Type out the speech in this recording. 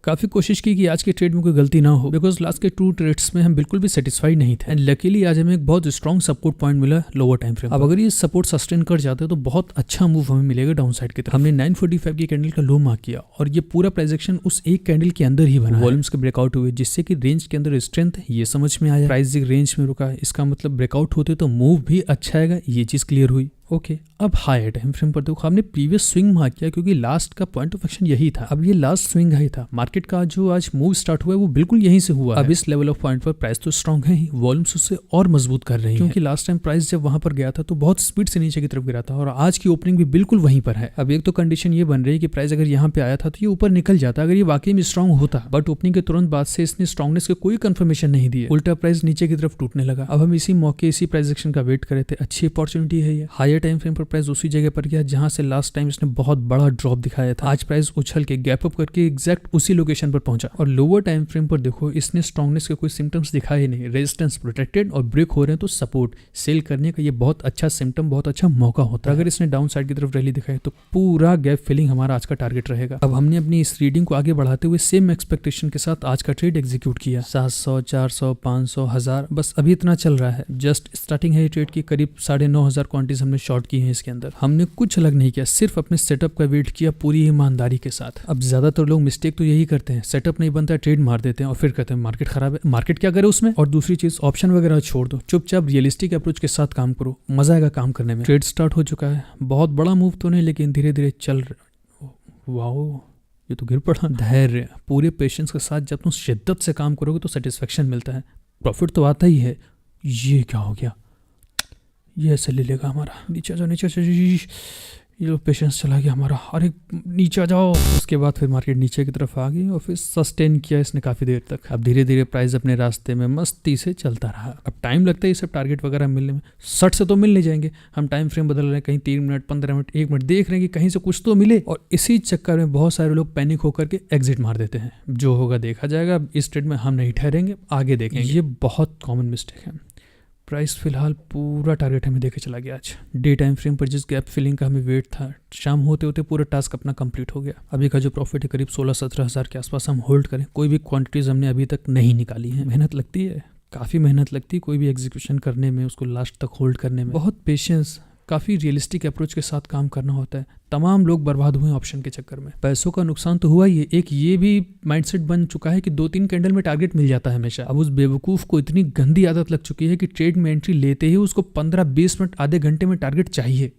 काफी कोशिश की कि आज के ट्रेड में कोई गलती ना हो, बिकॉज लास्ट के 2 ट्रेड्स में हम बिल्कुल भी सेटिस्फाइड नहीं थे। एंड लकीली आज हमें एक बहुत स्ट्रॉन्ग सपोर्ट पॉइंट मिला लोअर टाइम फ्रेम। अब अगर ये सपोर्ट सस्टेन कर जाते तो बहुत अच्छा मूव हमें मिलेगा डाउन साइड की तरफ। हमने 945 की कैंडल का लो मार्क किया और ये पूरा प्राइजेक्शन उस एक कैंडल के अंदर ही बना। वॉल्यूम्स के ब्रेकआउट हुए जिससे कि रेंज के अंदर स्ट्रेंथ ये समझ में आया। प्राइस रेंज में रुका, इसका मतलब ब्रेकआउट होते तो मूव भी अच्छा आएगा, ये चीज क्लियर हुई। ओके, अब हाई टाइम फ्रेम पर देखो, हमने प्रीवियस स्विंग मार्क किया क्योंकि लास्ट का पॉइंट ऑफ एक्शन यही था। अब ये लास्ट स्विंग हाई था। मार्केट का जो आज मूव स्टार्ट हुआ है वो बिल्कुल यहीं से हुआ। अब इस लेवल ऑफ पॉइंट पर प्राइस तो स्ट्रांग है ही, वॉल्यूम्स उससे और मजबूत कर रही है क्योंकि लास्ट टाइम प्राइस जब वहां पर गया था तो बहुत स्पीड से नीचे की तरफ गिरा था और आज की ओपनिंग भी बिल्कुल वहीं पर है। अब एक तो कंडीशन ये बन रही है कि प्राइस अगर यहाँ पे आया था तो ये ऊपर निकल जाता अगर ये वाकई में स्ट्रांग होता, बट ओपनिंग के तुरंत बाद से इसने स्ट्रांगनेस के कोई कंफर्मेशन नहीं दी, उल्टा प्राइस नीचे की तरफ टूटने लगा। अब हम इसी मौके इसी प्राइस एक्शन का वेट कर रहे थे। अच्छी अपॉर्चुनिटी है ये। हायर टाइम फ्रेम पर प्राइस उसी जगह पर गया जहां से लास्ट टाइम इसने बहुत बड़ा ड्रॉप दिखाया था। आज प्राइस उछल के गैप अप करके एग्जैक्ट उसी लोकेशन पर पहुंचा और लोअर टाइम फ्रेम पर देखो इसने स्ट्रांगनेस के कोई सिम्टम्स दिखाए नहीं। रेजिस्टेंस प्रोटेक्टेड और ब्रेक हो रहे हैं तो सपोर्ट सेल करने का ये बहुत अच्छा सिम्टम, बहुत अच्छा मौका होता है। अगर इसने डाउन साइड की तरफ रैली दिखाई तो पूरा गैप फिलिंग हमारा आज का टारगेट रहेगा। अब हमने अपनी इस रीडिंग को आगे बढ़ाते हुए सेम एक्सपेक्टेशन के साथ आज का ट्रेड एग्जीक्यूट किया। 700, 400, 500, 1000 बस अभी इतना चल रहा है। जस्ट स्टार्टिंग है ट्रेड की। करीब 9,500 क्वांटिटीज हमने शॉर्ट की है इसके अंदर। हमने कुछ अलग नहीं किया, सिर्फ अपने सेटअप का वेट किया पूरी ईमानदारी के साथ। अब ज्यादातर लोग मिस्टेक तो यही करते हैं, सेटअप नहीं बनता है, ट्रेड मार देते हैं और फिर कहते हैं मार्केट खराब है। मार्केट क्या करे उसमें? और दूसरी चीज ऑप्शन वगैरह छोड़ दो, चुपचाप रियलिस्टिक अप्रोच के साथ काम करो, मजा आएगा काम करने में। ट्रेड स्टार्ट हो चुका है, बहुत बड़ा मूव तो नहीं लेकिन धीरे धीरे चल रहा। वाओ, ये तो गिर पड़ा। धैर्य, पूरे पेशेंस के साथ जब तुम शिद्दत से काम करोगे तो सेटिस्फेक्शन मिलता है, प्रॉफिट तो आता ही है। ये क्या हो गया? ये ऐसे ले लेगा हमारा। नीचे जाओ, नीचे जाओ। ये लो, पेशेंस चला गया हमारा। अरे नीचे जाओ। उसके बाद फिर मार्केट नीचे की तरफ आ गई और फिर सस्टेन किया इसने काफ़ी देर तक। अब धीरे धीरे प्राइस अपने रास्ते में मस्ती से चलता रहा। अब टाइम लगता है ये सब टारगेट वगैरह मिलने में। 60 से तो मिल नहीं जाएंगे। हम टाइम फ्रेम बदल रहे हैं, कहीं 3 मिनट, 15 मिनट, 1 मिनट देख रहे हैं कि कहीं से कुछ तो मिले और इसी चक्कर में बहुत सारे लोग पैनिक होकर के एग्जिट मार देते हैं। जो होगा देखा जाएगा। अब इस ट्रेड में हम नहीं ठहरेंगे, आगे देखेंगे। ये बहुत कॉमन मिस्टेक है। प्राइस फिलहाल पूरा टारगेट हमें देके चला गया आज। डे टाइम फ्रेम पर जिस गैप फिलिंग का हमें वेट था, शाम होते होते पूरा टास्क अपना कंप्लीट हो गया। अभी का जो प्रॉफिट है करीब 16-17 हज़ार के आसपास हम होल्ड करें। कोई भी क्वांटिटीज हमने अभी तक नहीं निकाली है। मेहनत लगती है, काफ़ी मेहनत लगती है कोई भी एग्जीक्यूशन करने में, उसको लास्ट तक होल्ड करने में। बहुत पेशेंस, काफ़ी रियलिस्टिक अप्रोच के साथ काम करना होता है। तमाम लोग बर्बाद हुए ऑप्शन के चक्कर में। पैसों का नुकसान तो हुआ ही है, एक ये भी माइंडसेट बन चुका है कि 2-3 कैंडल में टारगेट मिल जाता है हमेशा। अब उस बेवकूफ़ को इतनी गंदी आदत लग चुकी है कि ट्रेड में एंट्री लेते ही उसको 15-20 मिनट, आधे घंटे में टारगेट चाहिए।